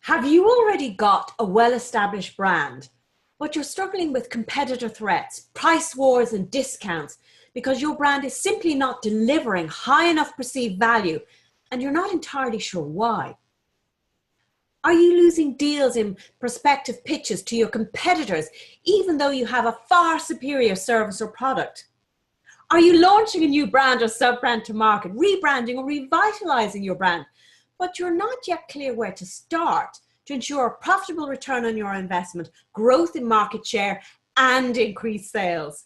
Have you already got a well-established brand, but you're struggling with competitor threats, price wars and discounts because your brand is simply not delivering high enough perceived value and you're not entirely sure why? Are you losing deals in prospective pitches to your competitors even though you have a far superior service or product? Are you launching a new brand or sub-brand to market, rebranding or revitalising your brand, but you're not yet clear where to start to ensure a profitable return on your investment, growth in market share, and increased sales?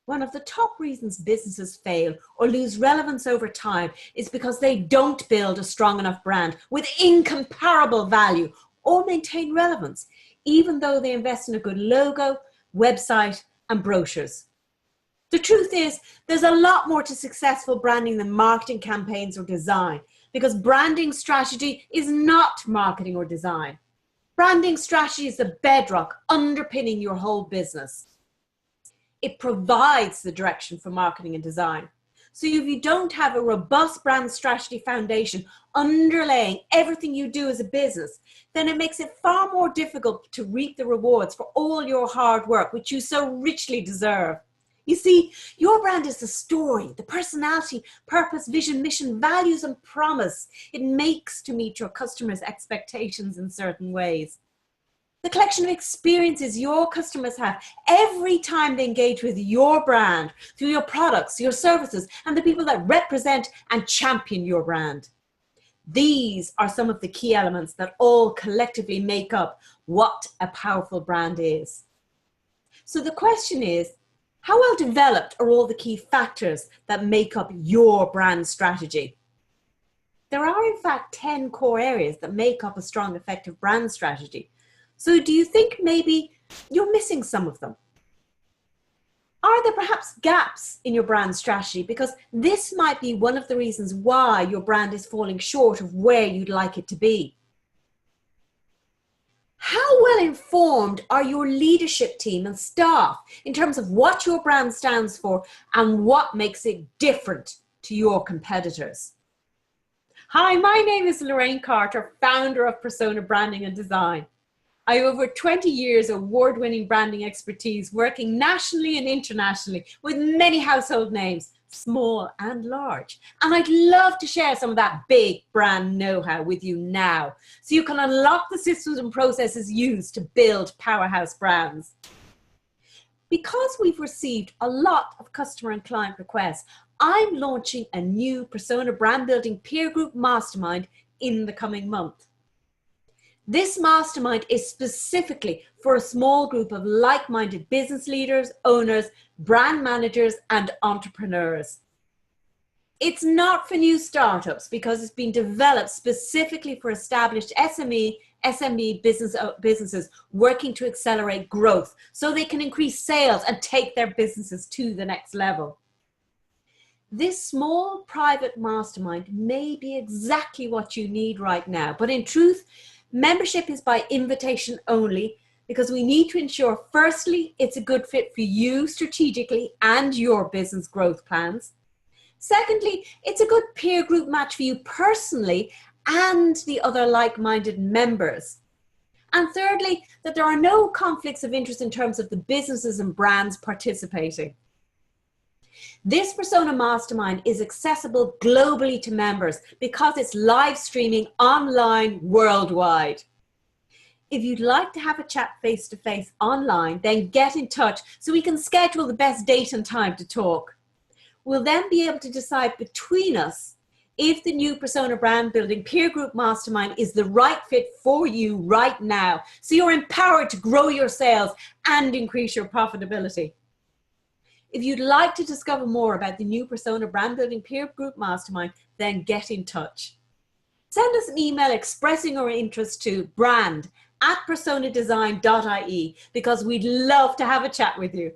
One of the top reasons businesses fail or lose relevance over time is because they don't build a strong enough brand with incomparable value or maintain relevance, even though they invest in a good logo, website, and brochures. The truth is, there's a lot more to successful branding than marketing campaigns or design, because branding strategy is not marketing or design. Branding strategy is the bedrock underpinning your whole business. It provides the direction for marketing and design. So if you don't have a robust brand strategy foundation underlaying everything you do as a business, then it makes it far more difficult to reap the rewards for all your hard work, which you so richly deserve. You see, your brand is the story, the personality, purpose, vision, mission, values, and promise it makes to meet your customers' expectations in certain ways. The collection of experiences your customers have every time they engage with your brand through your products, your services, and the people that represent and champion your brand. These are some of the key elements that all collectively make up what a powerful brand is. So the question is, how well developed are all the key factors that make up your brand strategy? There are in fact 10 core areas that make up a strong, effective brand strategy. So do you think maybe you're missing some of them? Are there perhaps gaps in your brand strategy? Because this might be one of the reasons why your brand is falling short of where you'd like it to be. How well informed are your leadership team and staff in terms of what your brand stands for and what makes it different to your competitors? Hi, my name is Lorraine Carter, founder of Persona Branding and Design. I have over 20 years award-winning branding expertise working nationally and internationally with many household names, small and large. And I'd love to share some of that big brand know-how with you now so you can unlock the systems and processes used to build powerhouse brands. Because we've received a lot of customer and client requests, I'm launching a new Persona Brand Building Peer Group Mastermind in the coming month. This mastermind is specifically for a small group of like-minded business leaders, owners, brand managers, and entrepreneurs. It's not for new startups because it's been developed specifically for established SME businesses working to accelerate growth so they can increase sales and take their businesses to the next level. This small private mastermind may be exactly what you need right now, but in truth, membership is by invitation only because we need to ensure, firstly, it's a good fit for you strategically and your business growth plans. Secondly, it's a good peer group match for you personally and the other like-minded members. And thirdly, that there are no conflicts of interest in terms of the businesses and brands participating. This Persona Mastermind is accessible globally to members because it's live streaming online worldwide. If you'd like to have a chat face-to-face online, then get in touch so we can schedule the best date and time to talk. We'll then be able to decide between us if the new Persona Brand Building Peer Group Mastermind is the right fit for you right now, so you're empowered to grow your sales and increase your profitability. If you'd like to discover more about the new Persona Brand Building Peer Group Mastermind, then get in touch. Send us an email expressing your interest to brand@personadesign.ie because we'd love to have a chat with you.